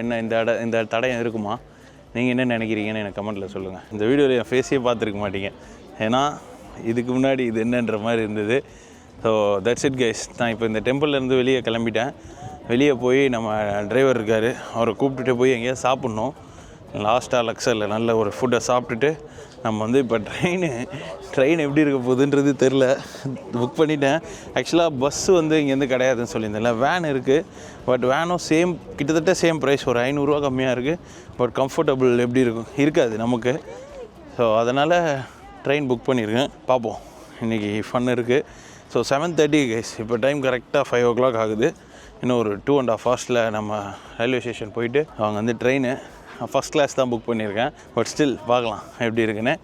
என்ன இந்த தடயம் இருக்குமா? நீங்கள் என்ன நினைக்கிறீங்கன்னு எனக்கு கமெண்ட்டில் சொல்லுங்கள். இந்த வீடியோவில் என் ஃபேஸையே பார்த்துருக்க மாட்டீங்க. ஏன்னா இதுக்கு முன்னாடி இது என்னன்ற மாதிரி இருந்தது. So that's it guys. நான் இப்போ இந்த டெம்பிள்லேருந்து வெளியே கிளம்பிட்டேன். வெளியே போய் நம்ம டிரைவர் இருக்கார், அவரை கூப்பிட்டுட்டு போய் எங்கேயாவது சாப்பிட்ணும். லாஸ்ட்டாக லக்ஸரில் நல்ல ஒரு ஃபுட்டை சாப்பிட்டுட்டு நம்ம வந்து இப்போ ட்ரெயின் எப்படி இருக்க போகுதுன்றது தெரில. புக் பண்ணிட்டேன். ஆக்சுவலாக பஸ்ஸு வந்து இங்கேருந்து கிடையாதுன்னு சொல்லியிருந்தேன்ல, வேன் இருக்குது. பட் வேனும் கிட்டத்தட்ட சேம் ப்ரைஸ், ஒரு 500 ரூபா கம்மியாக இருக்குது. பட் கம்ஃபர்டபுள் எப்படி இருக்காது நமக்கு. ஸோ அதனால் ட்ரெயின் புக் பண்ணியிருக்கேன். பார்ப்போம், இன்றைக்கி ஃபன் இருக்குது. So 7:30 guys. இப்போ டைம் கரெக்டாக 5 o'clock ஆகுது. இன்னும் ஒரு 2.5 hours நம்ம ரயில்வே ஸ்டேஷன் போயிட்டு அவங்க வந்து ட்ரெயின் ஃபஸ்ட் கிளாஸ் தான் புக் பண்ணியிருக்கேன். பட் ஸ்டில் பார்க்கலாம் எப்படி இருக்குன்னு.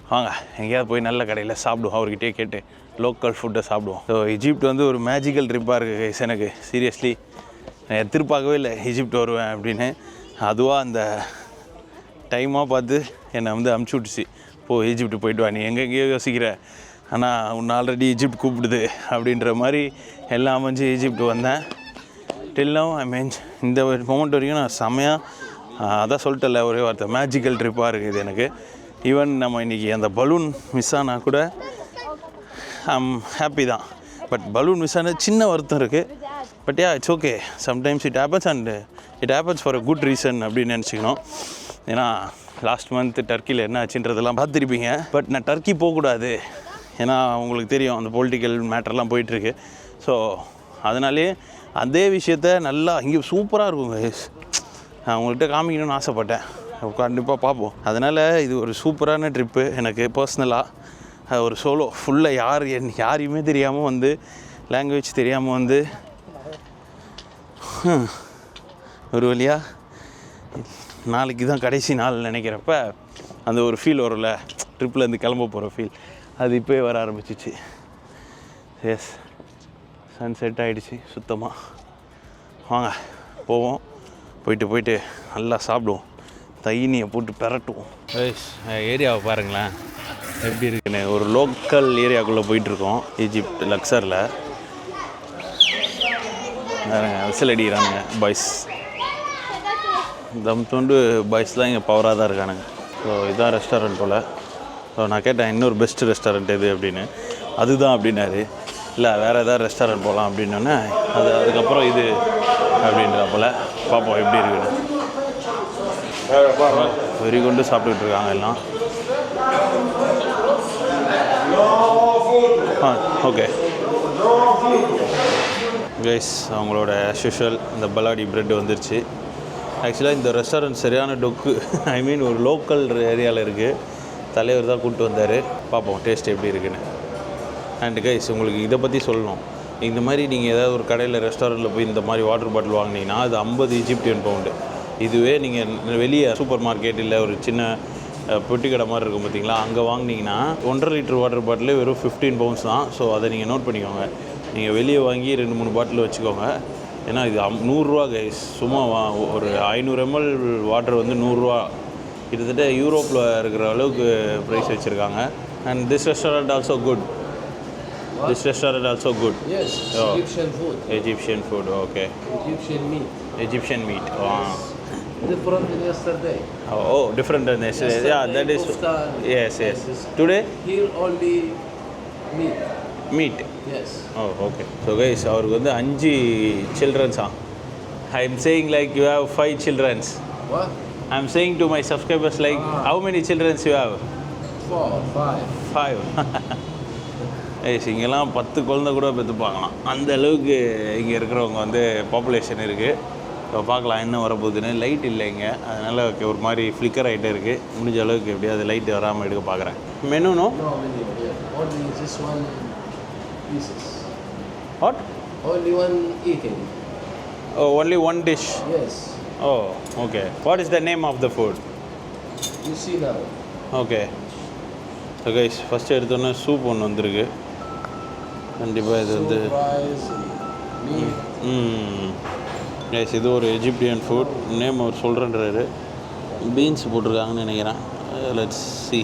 வாங்க எங்கேயாவது போய் நல்ல கடையில் சாப்பிடுவோம், அவர்கிட்டே கேட்டு லோக்கல் ஃபுட்டை சாப்பிடுவோம். ஸோ ஈஜிப்ட் வந்து ஒரு மேஜிக்கல் ட்ரிப்பாக இருக்குது கைஸ். எனக்கு சீரியஸ்லி நான் எதிர்பார்க்கவே இல்லை ஈஜிப்ட் வருவேன் அப்படின்னு. அதுவாக அந்த டைமாக பார்த்து என்னை வந்து அமுச்சு விட்டுச்சு. ஈஜிப்ட் போயிட்டு வா, நீ எங்கெங்கேயோ யோசிக்கிற, ஆனால் உன்னை ஆல்ரெடி ஈஜிப்ட் கூப்பிடுது அப்படின்ற மாதிரி எல்லாம் அமைஞ்சு ஈஜிப்ட் வந்தேன். டில் நவ் ஐ மீன்ஸ் இந்த மொமெண்ட் வரைக்கும் நான் செம்மையாக அதான் சொல்லிட்டல ஒரே வார்த்தை, மேஜிக்கல் ட்ரிப்பாக இருக்குது எனக்கு. ஈவன் நம்ம இன்றைக்கி அந்த பலூன் மிஸ் ஆனால் கூட ஐம் ஹாப்பி தான். பட் பலூன் மிஸ் ஆனது சின்ன வருத்தம் இருக்குது. But it's okay, sometimes it happens and it happens for a good reason அப்படின்னு நினச்சிக்கணும். ஏன்னா லாஸ்ட் மந்த் டர்க்கியில் என்ன ஆச்சுன்றதெல்லாம் பார்த்துருப்பீங்க. பட் நான் டர்க்கி போகக்கூடாது, ஏன்னா உங்களுக்கு தெரியும் அந்த பொலிட்டிக்கல் மேட்டர்லாம் போயிட்டுருக்கு. ஸோ அதனாலே அதே விஷயத்த நல்லா இங்கே சூப்பராக இருக்கும் கைஸ். நான் உங்கள்கிட்ட காமிக்கணும்னு ஆசைப்பட்டேன். கண்டிப்பாக பார்ப்போம். அதனால் இது ஒரு சூப்பரான ட்ரிப்பு எனக்கு பர்சனலாக. ஒரு சோலோ ஃபுல்லாக யாரையுமே தெரியாமல் வந்து, லாங்குவேஜ் தெரியாமல் வந்து ஒரு வழியாக நாளைக்கு தான் கடைசி நாள் நினைக்கிறப்ப அந்த ஒரு ஃபீல் வரும்ல, ட்ரிப்லேருந்து கிளம்ப போகிற ஃபீல், அது இப்போயே வர ஆரம்பிச்சிச்சு. எஸ், சன்செட் ஆகிடுச்சு சுத்தமாக. வாங்க போவோம். போயிட்டு நல்லா சாப்பிடுவோம், தைனியை போட்டு பெரட்டுவோம். எஸ், ஏரியாவை பாருங்களேன் எப்படி இருக்குன்னு. ஒரு லோக்கல் ஏரியாவுக்குள்ளே போயிட்டுருக்கோம், ஈஜிப்ட் லக்ஸரில். வேறுங்க விசில் அடிக்கிறானுங்க பாய்ஸ். தம் தொண்டு பாய்ஸ்லாம் இங்கே பவராக தான் இருக்கானுங்க. ஸோ இதுதான் ரெஸ்டாரண்ட் போல். ஸோ நான் கேட்டேன் இன்னொரு பெஸ்ட் ரெஸ்டாரண்ட் எது அப்படின்னு. அதுதான் அப்படின்னாரு. இல்லை வேறு எதாவது ரெஸ்டாரண்ட் போகலாம் அப்படின்னோடனே அதுக்கப்புறம் இது அப்படின்ற போல். பார்ப்போம் எப்படி இருக்குன்னு. வெறி கொண்டு சாப்பிட்டுட்டு இருக்காங்க எல்லாம். ஓகே கைஸ், அவங்களோட ஆஸ் இந்த பலாடி ப்ரெட் வந்துருச்சு. ஆக்சுவலாக இந்த ரெஸ்டாரண்ட் சரியான டொக்கு. ஐ மீன் ஒரு லோக்கல் ஏரியாவில் இருக்குது. தலைவர் தான் கூப்பிட்டு வந்தார். பார்ப்போம் டேஸ்ட் எப்படி இருக்குன்னு. அண்ட் கைஸ், உங்களுக்கு இதை பற்றி சொல்லணும். இந்த மாதிரி நீங்கள் ஏதாவது ஒரு கடையில் ரெஸ்டாரண்ட்டில் போய் இந்த மாதிரி வாட்டர் பாட்டில் வாங்கினீங்கன்னா அது 50 ஈஜிப்டியன் பவுண்டு. இதுவே நீங்கள் வெளியே சூப்பர் மார்க்கெட் இல்லை ஒரு சின்ன பெட்டி கடை மாதிரி இருக்கும் பார்த்தீங்களா, அங்கே வாங்கினீங்கன்னா 1.5 லிட்டர் வாட்டர் பாட்டிலே வெறும் 15 பவுண்ட்ஸ் தான். ஸோ அதை நீங்கள் நோட் பண்ணிக்கோங்க. நீங்கள் வெளியே வாங்கி 2-3 பாட்டில் வச்சுக்கோங்க. ஏன்னா இது 100 ரூபா கைஸ். சும்மா ஒரு 500 ml வாட்டர் வந்து 100 ரூபா. கிட்டத்தட்ட யூரோப்பில் இருக்கிற அளவுக்கு ப்ரைஸ் வச்சுருக்காங்க. And this restaurant also good. This restaurant also good. Yes, Egyptian food. Egyptian food, okay. Egyptian meat. Egyptian meat. Different than yesterday. Oh, different than yesterday. Yeah, that is. Yes. Today? Here only meat. Meat. Yes. Oh, okay. So guys, அவருக்கு வந்து 5 childrens. I am saying like you have 5 childrens. What? I am saying to my subscribers like how many childrens you have? 4, 5. 5. இங்கெல்லாம் 10 குழந்தை கூட பெற்றுப்பாங்களாம். அந்த அளவுக்கு இங்கே இருக்கிறவங்க வந்து பாப்புலேஷன் இருக்குது. இப்போ பார்க்கலாம் என்ன வரப்போகுதுன்னு. லைட் இல்லை இங்கே, அதனால் ஒரு மாதிரி ஃப்ளிக்கர் ஆகிட்டே இருக்குது. முடிஞ்ச அளவுக்கு எப்படியாவது லைட் வராமல் எடுக்க பார்க்குறேன். Menu no? No menu. Yeah. Only this one pieces. What? Only one eating. Oh, only one dish? Yes. Oh, okay. What is the name of the food? You see now. Okay. So guys, first எடுத்தோன்னே soup ஒன்று வந்திருக்கு. கண்டிப்பாக இது வந்து guys, இது ஒரு Egyptian food. Name அவர் சொல்கிறேன்றாரு. Beans போட்டிருக்காங்கன்னு நினைக்கிறேன். Let's see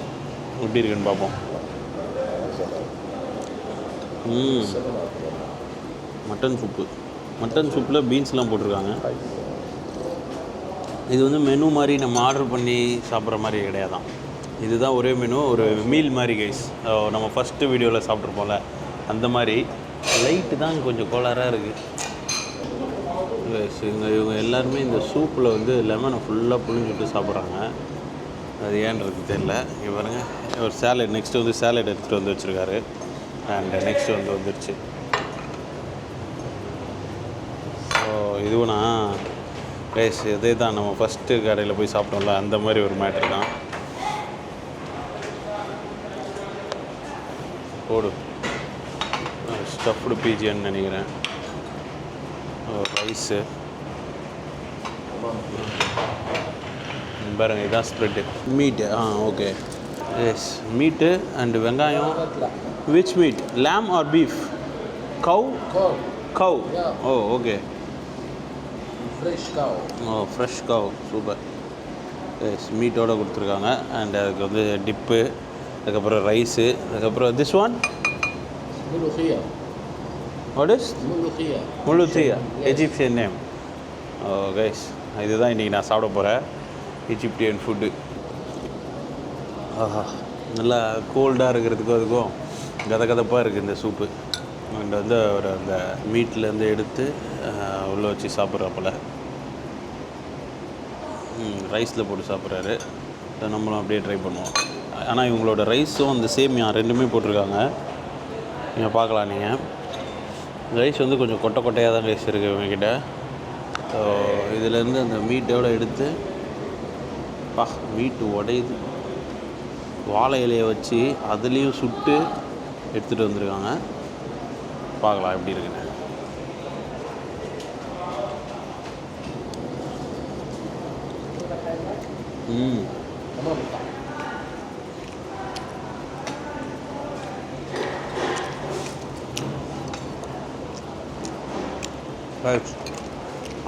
எப்படி இருக்குன்னு பார்ப்போம். Mutton soup. மட்டன் சூப்பில் பீன்ஸ்லாம் போட்டிருக்காங்க. இது வந்து மெனு மாதிரி நம்ம ஆர்டர் பண்ணி சாப்பிட்ற மாதிரி கிடையாதான். இதுதான் ஒரே மெனு, ஒரு மீல் மாதிரி கைஸ். நம்ம ஃபஸ்ட்டு வீடியோவில் சாப்பிட்ருப்போம்ல அந்த மாதிரி. லைட்டு தான் கொஞ்சம் கோளாறாக இருக்குது கைஸ். இவங்க எல்லாருமே இந்த சூப்பில் வந்து லெமனை ஃபுல்லாக புழிஞ்சுட்டு சாப்பிட்றாங்க. அது ஏன்றது தெரியல. இங்கே பாருங்க, ஒரு சேலட். நெக்ஸ்ட்டு வந்து சேலட் எடுத்துகிட்டு வந்து வச்சுருக்காரு. அண்ட் நெக்ஸ்ட்டு வந்துருச்சு. ஸோ இதுவும்னா கைஸ் இதே தான் நம்ம ஃபஸ்ட்டு கடையில் போய் சாப்பிட்டோம்ல அந்த மாதிரி ஒரு மேட்ரு தான். போடு. ஸ்டஃப்டு பீஜின்னு நினைக்கிறேன். ரைஸு பாருங்க, இதான் ஸ்ப்ரெட்டு. மீட்டு. ஓகே. எஸ், மீட்டு அண்டு வெங்காயம். Which meet? lamb or beef? Cow? Cow. Yeah. Oh, okay. Fresh cow. Oh, fresh cow. சூப்பர். எஸ், மீட்டோடு கொடுத்துருக்காங்க. அண்ட் அதுக்கு வந்து டிப்பு, அதுக்கப்புறம் ரைஸு, அதுக்கப்புறம் this one Mulukhia. What is? Mulukhia. Mulukhia, Egyptian name. Oh guys, இதுதான் இன்றைக்கி நான் சாப்பிட போகிறேன் எஜிப்டியன் ஃபுட்டு. ஆஹா, நல்லா கோல்டாக இருக்கிறதுக்கும் அதுக்கும் கதகதப்பாக இருக்குது இந்த சூப்பு. அண்ட் வந்து அவர் அந்த மீட்லேருந்து எடுத்து உள்ளே வச்சு சாப்பிட்றப்போல ரைஸில் போட்டு சாப்பிட்றாரு. நம்மளும் அப்படியே ட்ரை பண்ணுவோம். ஆனால் இவங்களோட ரைஸும் அந்த சேமியா ரெண்டுமே போட்டிருக்காங்க. நீங்கள் பார்க்கலாம். நீங்கள் ரைஸ் வந்து கொஞ்சம் கொட்டை கொட்டையாக தான் ரைஸ் இருக்குது இவங்ககிட்ட. ஸோ இதிலேருந்து அந்த மீட்டோட எடுத்து மீட்டு உடையுது. வாழை இலையை வச்சு அதுலேயும் சுட்டு எடுத்துகிட்டு வந்திருக்காங்க. பார்க்கலாம் எப்படி இருக்குன்னு.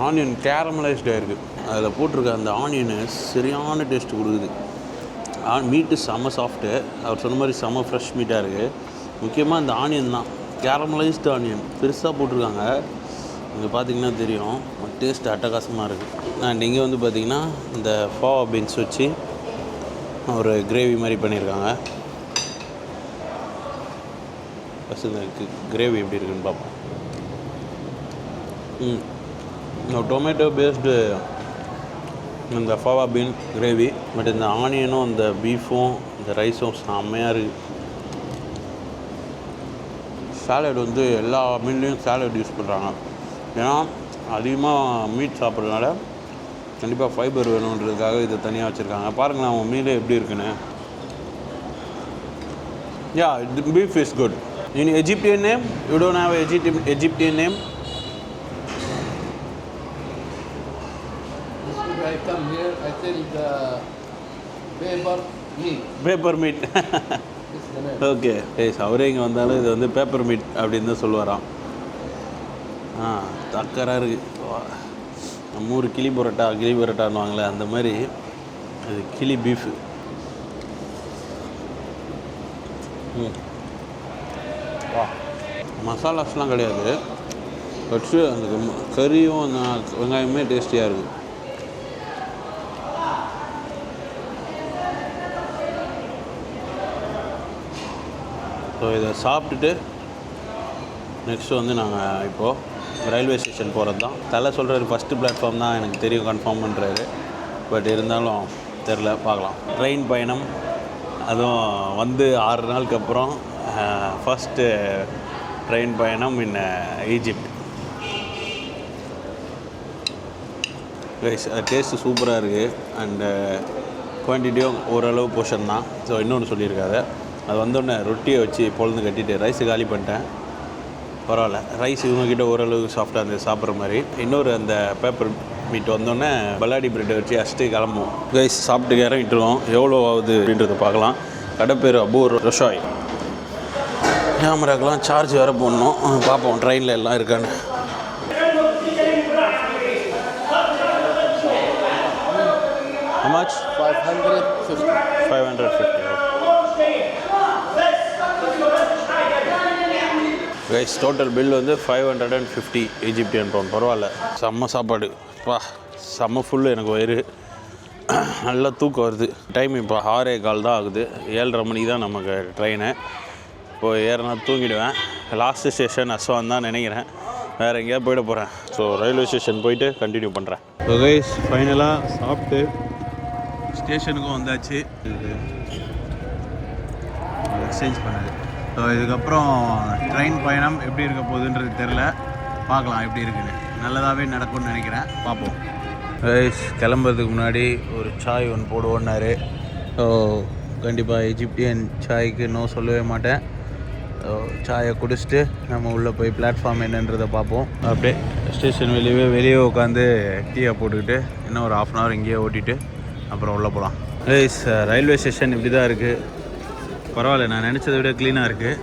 ஆனியன் கேரமலைஸ்டாக இருக்குது. அதில் போட்டிருக்க அந்த ஆனியனு சரியான டேஸ்ட்டு கொடுக்குது. மீட்டு செம்ம சாஃப்ட்டு. அவர் சொன்ன மாதிரி செம்ம ஃப்ரெஷ் மீட்டாக இருக்குது. முக்கியமாக இந்த ஆனியன் தான், கேரமலைஸ்டு ஆனியன் பெருசாக போட்டிருக்காங்க. இங்கே பார்த்தீங்கன்னா தெரியும், டேஸ்ட் அட்டகாசமாக இருக்குது. அண்ட் இங்கே வந்து பார்த்திங்கன்னா இந்த ஃபாவா பீன்ஸ் வச்சு ஒரு கிரேவி மாதிரி பண்ணியிருக்காங்க. ஃபஸ்ட்டு இந்த கிரேவி எப்படி இருக்குன்னு பார்ப்போம். டொமேட்டோ பேஸ்டு இந்த ஃபாவா பீன் கிரேவி. பட் இந்த ஆனியனும் இந்த பீஃபும் இந்த ரைஸும் செம்மையாக இருக்குது. சாலட் வந்து எல்லா மீன்லேயும் சாலட் யூஸ் பண்ணுறாங்க. ஏன்னா அதிகமாக மீட் சாப்பிட்றதுனால கண்டிப்பாக ஃபைபர் வேணுன்றதுக்காக இதை தனியாக வச்சுருக்காங்க. பாருங்களேன் அவங்க மீலே எப்படி இருக்குன்னு. Yeah, beef is good. In Egyptian name you don't have Egyptian name? I come here, I tell the pepper meat. Okay, அவரே இங்கே வந்தாலும் இது வந்து பேப்பர் மீட் அப்படின்னு தான் சொல்லுவாராம். தக்கராக இருக்குது. நம்ம ஊர் கிளி பரோட்டான்னுவாங்களே அந்த மாதிரி இது கிளி பீஃபு. மசாலாஸ்லாம் கிடையாது, பட்ஸு அந்த கறியும் அந்த வெங்காயமே டேஸ்டியாக இருக்குது. ஸோ இதை சாப்பிட்டுட்டு நெக்ஸ்ட்டு வந்து நாங்கள் இப்போது ரயில்வே ஸ்டேஷன் போகிறது தான். தலை சொல்கிறாரு ஃபஸ்ட்டு பிளாட்ஃபார்ம் தான் எனக்கு தெரியும் கன்ஃபார்ம் பண்ணுறாரு. பட் இருந்தாலும் தெரில, பார்க்கலாம். ட்ரெயின் பயணம், அதுவும் வந்து 6 நாளுக்கு அப்புறம் ஃபஸ்ட்டு ட்ரெயின் பயணம் இன் ஈஜிப்ட். டேஸ்ட்டு சூப்பராக இருக்குது. அண்டு குவான்டிட்டியும் ஓரளவு போர்ஷன் தான். ஸோ இன்னொன்று சொல்லியிருக்காரு, அது வந்தோடனே ரொட்டியை வச்சு பொழுது கட்டிட்டு ரைஸு காலி பண்ணிட்டேன். பரவாயில்ல, ரைஸ் இவங்ககிட்ட ஓரளவுக்கு சாஃப்டாக இருந்தது சாப்பிட்ற மாதிரி. இன்னொரு அந்த பேப்பர் மீட் வந்தோடனே பல்லாடி ப்ரெட்டை வச்சு அஷ்டு கிளம்புவோம். ரைஸ் சாப்பிட்டு இறங்கிட்டுருவோம். எவ்வளோ ஆகுது அப்படின்றத பார்க்கலாம். கடை பேர் அபூ ரொஷாய். கேமராக்கெலாம் சார்ஜ் வேறு போடணும். பார்ப்போம் ட்ரெயினில் எல்லாம் இருக்கான்னு. How much? 550. 550. Guys total bill வந்து 550 ஈஜிப்டியன் பவுண்ட். பரவாயில்ல, செம்ம சாப்பாடு. செம்ம ஃபுல்லு. எனக்கு வயிறு நல்லா தூக்கம் வருது. டைம் இப்போ 6:15 தான் ஆகுது. 7:30 மணிக்கு தான் நமக்கு ட்ரெயினு. இப்போது ஏறினா தூங்கிடுவேன். லாஸ்ட்டு ஸ்டேஷன் அஸ்வான் தான் நினைக்கிறேன். வேறு எங்கேயா போயிட போகிறேன். ஸோ ரயில்வே ஸ்டேஷன் போயிட்டு கண்டினியூ பண்ணுறேன். ஸோ கைஸ் ஃபைனலாக சாப்பிட்டு ஸ்டேஷனுக்கும் வந்தாச்சு. இது எக்ஸ்சேஞ்ச் பண்ணது. ஸோ இதுக்கப்புறம் ட்ரெயின் பயணம் எப்படி இருக்க போகுதுன்றது தெரில. பார்க்கலாம் எப்படி இருக்குன்னு. நல்லதாகவே நடக்கும்னு நினைக்கிறேன். பார்ப்போம். ரைஸ் கிளம்புறதுக்கு முன்னாடி ஒரு சாய் ஒன்று போடுவோன்னாரு. ஸோ கண்டிப்பாக எஜிப்டியன் சாய்க்கு நோ சொல்லவே மாட்டேன். ஸோ சாயை குடிச்சிட்டு நம்ம உள்ளே போய் பிளாட்ஃபார்ம் என்னன்றதை பார்ப்போம். அப்படியே ஸ்டேஷன் வெளியே உட்காந்து டீயை போட்டுக்கிட்டு இன்னும் ஒரு 1/2 hour இங்கேயே ஓட்டிட்டு அப்புறம் உள்ளே போகலாம். ரைஸ் ரயில்வே ஸ்டேஷன் இப்படி தான் இருக்குது. பரவாயில்ல, நான் நினச்சதை விட க்ளீனாக இருக்குது.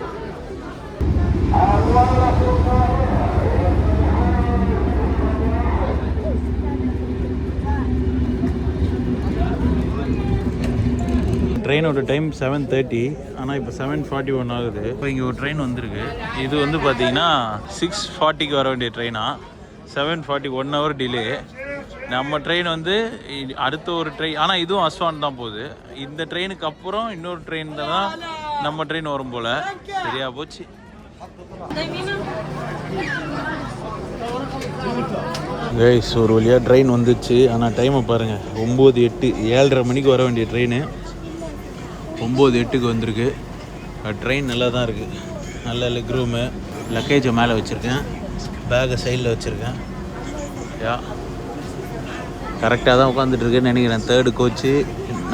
ட்ரெயினோட டைம் 7:30, ஆனால் இப்போ 7:41 ஆகுது. இப்போ இங்கே ஒரு ட்ரெயின் வந்திருக்கு. இது வந்து பார்த்தீங்கன்னா 6:40க்கு வர வேண்டிய ட்ரெயினா. 7:40, 1 hour டிலே. நம்ம ட்ரெயின் வந்து அடுத்த ஒரு ட்ரெயின், ஆனால் இதுவும் அஸ்வான் தான் போகுது. இந்த ட்ரெயினுக்கு அப்புறம் இன்னொரு ட்ரெயின் தான் நம்ம ட்ரெயின் வரும் போல். சரியா போச்சு. கைஸ் ஒரு வழியாக ட்ரெயின் வந்துச்சு. ஆனால் டைமை பாருங்கள், 9:08, 7:30 மணிக்கு வர வேண்டிய ட்ரெயின் 9:08 வந்திருக்கு. ட்ரெயின் நல்லா தான் இருக்குது. நல்ல லெக் ரூமு. லக்கேஜை மேலே வச்சுருக்கேன், பேக்கை சைடில் வச்சுருக்கேன். கரெக்டாக தான் உட்காந்துட்ருக்கேன்னு நினைக்கிறேன். 3rd கோச்சு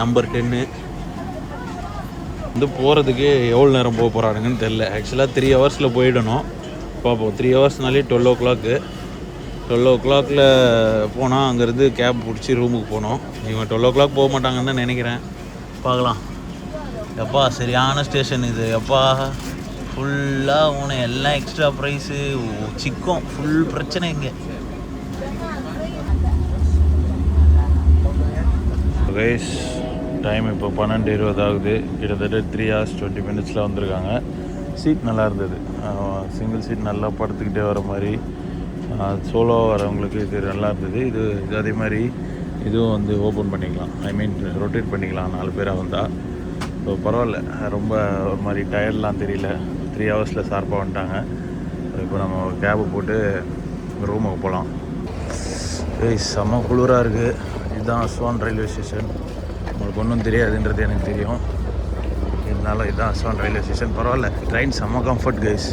நம்பர் 10 வந்து போகிறதுக்கு எவ்வளோ நேரம் போக போகிறானுங்கன்னு தெரில. ஆக்சுவலாக 3 ஹவர்ஸில் போயிடணும். பார்ப்போம். 3 ஹவர்ஸ்னாலே 12 o'clock. 12 o'clockல போனால் அங்கேருந்து கேப் பிடிச்சி ரூமுக்கு போகணும். இவங்க 12 o'clock போக மாட்டாங்கன்னு தான் நினைக்கிறேன். பார்க்கலாம். எப்பா சரியான ஸ்டேஷன் இது. எப்பா ஃபுல்லாக உன எல்லாம் எக்ஸ்ட்ரா ப்ரைஸு சிக்கும் ஃபுல் பிரச்சனை இங்கே. கைஸ் டைம் இப்போ 12:20 ஆகுது. கிட்டத்தட்ட 3 hours 20 minutes வந்திருக்காங்க. சீட் நல்லா இருந்தது. சிங்கிள் சீட் நல்லா படுத்துக்கிட்டே வர மாதிரி. சோலோ வரவங்களுக்கு இது நல்லா இருந்தது. இது அதே மாதிரி இதுவும் வந்து ஓப்பன் பண்ணிக்கலாம். ஐ மீன் ரொட்டேட் பண்ணிக்கலாம் 4 பேராக வந்தால். ஸோ பரவாயில்ல. ரொம்ப ஒரு மாதிரி டயர்ட்லாம் தெரியல. 3 ஹவர்ஸில் ஷார்ப்பாக வந்துட்டாங்க. இப்போ நம்ம கேபை போட்டு ரூமுக்கு போகலாம். செம்ம குளிராக இருக்குது. இதுதான் அஸ்வான் ரயில்வே ஸ்டேஷன். உங்களுக்கு ஒன்றும் தெரியாதுன்றது எனக்கு தெரியும். இருந்தாலும் இதுதான் அஸ்வான் ரயில்வே ஸ்டேஷன். பரவாயில்ல. ட்ரெயின் செம்ம கம்ஃபர்ட் கைஸ்.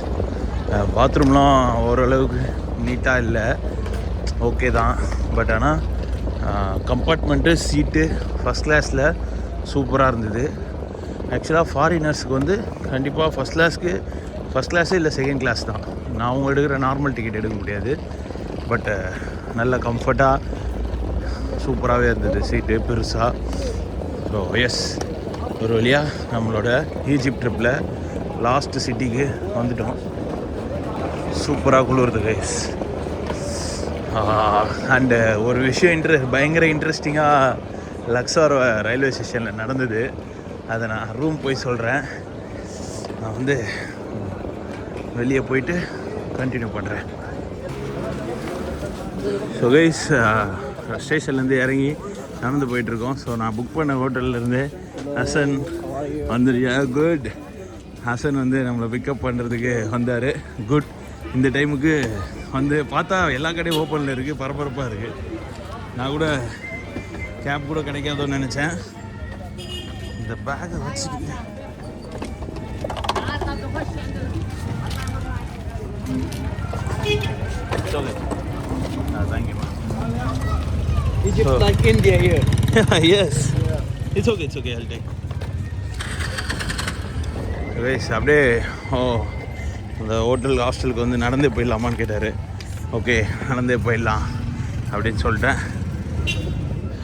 பாத்ரூம்லாம் ஓரளவுக்கு நீட்டாக இல்லை, ஓகே தான். பட் ஆனால் கம்பார்ட்மெண்ட்டு சீட்டு ஃபஸ்ட் கிளாஸில் சூப்பராக இருந்தது. ஆக்சுவலாக ஃபாரினர்ஸுக்கு வந்து கண்டிப்பாக ஃபஸ்ட் கிளாஸே இல்லை செகண்ட் கிளாஸ் தான். நான் அவங்க எடுக்கிற நார்மல் டிக்கெட் எடுக்க முடியாது. பட் நல்ல கம்ஃபர்ட்டாக சூப்பராகவே இருந்தது. சீட்டு பெருசாக. ஸோ எஸ், ஒரு வழியாக நம்மளோட ஈஜிப்ட் ட்ரிப்பில் லாஸ்ட்டு சிட்டிக்கு வந்துட்டோம். சூப்பராக குளிருது கைஸ். அண்டு ஒரு விஷயம் பயங்கர இன்ட்ரெஸ்டிங்காக லக்ஸார் ரயில்வே ஸ்டேஷனில் நடந்தது. அதை நான் ரூம் போய் சொல்கிறேன். நான் வந்து வெளியே போயிட்டு கண்டினியூ பண்ணுறேன். ஸோ கைஸ் ஸ்டேஷன்லேருந்து இறங்கி நடந்து போயிட்டுருக்கோம். ஸோ நான் புக் பண்ண ஹோட்டல்லேருந்து ஹசன் வந்துருயா. குட். ஹசன் வந்து நம்மளை பிக்கப் பண்ணுறதுக்கு வந்தார். குட். இந்த டைமுக்கு வந்து பார்த்தா எல்லா கடையும் ஓப்பனில் இருக்குது, பரபரப்பாக இருக்குது. நான் கூட கேப் கூட கிடைக்காதோன்னு நினச்சேன். இந்த பேக்கை வச்சுக்கிட்டு thank you. Egypt like India here. Yes. It's okay. I'll take. Guys, அப்படியே இந்த ஹாஸ்டலுக்கு வந்து நடந்தே போயிடலாமான்னு கேட்டார். ஓகே, நடந்தே போயிடலாம் அப்படின்னு சொல்லிட்டேன்.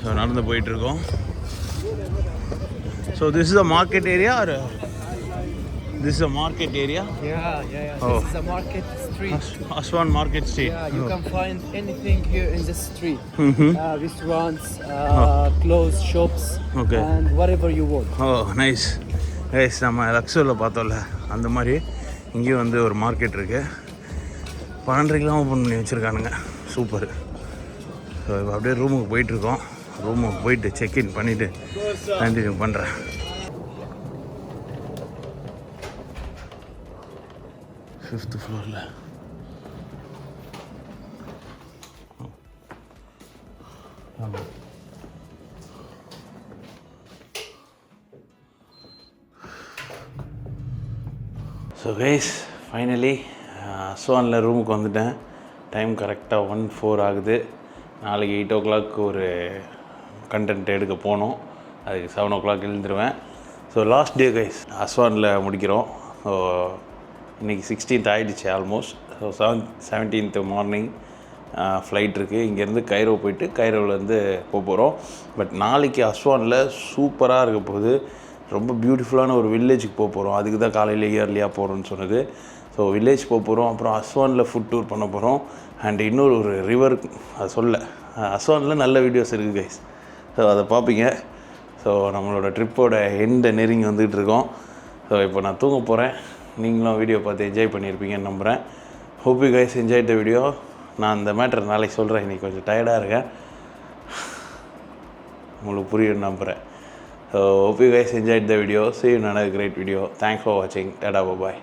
ஸோ நடந்து போயிட்டுருக்கோம். So this is a market area or this is a market area? Yeah. Oh. This is a market street. Aswan Market Street. Yeah, you can find anything here in this street. Mm-hmm. Restaurants, clothes, shops, Okay. and whatever you want. Oh, nice. Guys, நம்ம லக்ஸூரில் பார்த்தோம்ல அந்த மாதிரி இங்கேயும் வந்து ஒரு market இருக்குது. 12:00 open பண்ணி வச்சுருக்கானுங்க. Super. So இப்போ அப்படியே ரூமுக்கு போயிட்டுருக்கோம். ரூமுக்கு போயிட்டு செக்இன் பண்ணிவிட்டு கண்டினியூ பண்ணுறேன். 5th floor. So guys finally அஸ்வானில் ரூமுக்கு வந்துட்டேன். டைம் கரெக்டாக 1:04 ஆகுது. நாளைக்கு 8 o'clock ஒரு கண்டென்ட் எடுக்க போனோம். அதுக்கு 7 o'clock எழுந்துருவேன். ஸோ லாஸ்ட் டே கைஸ் அஸ்வானில் முடிக்கிறோம். ஸோ இன்றைக்கி 16th ஆகிடுச்சு almost. So 17th morning flight இருக்குது. இங்கேருந்து கைரோ போயிட்டு கைரோவிலேருந்து போகிறோம். பட் நாளைக்கு அஸ்வானில் சூப்பராக இருக்க போகுது. ரொம்ப பியூட்டிஃபுல்லான ஒரு வில்லேஜுக்கு போகிறோம். அதுக்கு தான் காலையில் இயர்லியாக போகிறோன்னு சொன்னது. ஸோ வில்லேஜ் போகிறோம். அப்புறம் அஸ்வானில் ஃபுட் டூர் பண்ண போகிறோம். அண்ட் இன்னொரு ஒரு ரிவர் அது அஸ்வானில் நல்ல வீடியோஸ் இருக்குது கைஸ். ஸோ அதை பார்ப்பீங்க. ஸோ நம்மளோட ட்ரிப்போட எண்டை நெருங்கி வந்துகிட்டு இருக்கோம். ஸோ இப்போ நான் தூங்க போகிறேன். நீங்களும் வீடியோ பார்த்து என்ஜாய் பண்ணியிருப்பீங்கன்னு நம்புகிறேன். Hope you guys enjoy the video. நான் அந்த மேட்டர் நாளைக்கு சொல்கிறேன். இன்றைக்கி கொஞ்சம் டயர்டாக இருக்கேன். உங்களுக்கு புரியும்னு நம்புகிறேன். So hope you guys enjoyed the video. See you in another great video. Thanks for watching. Tada, bye bye.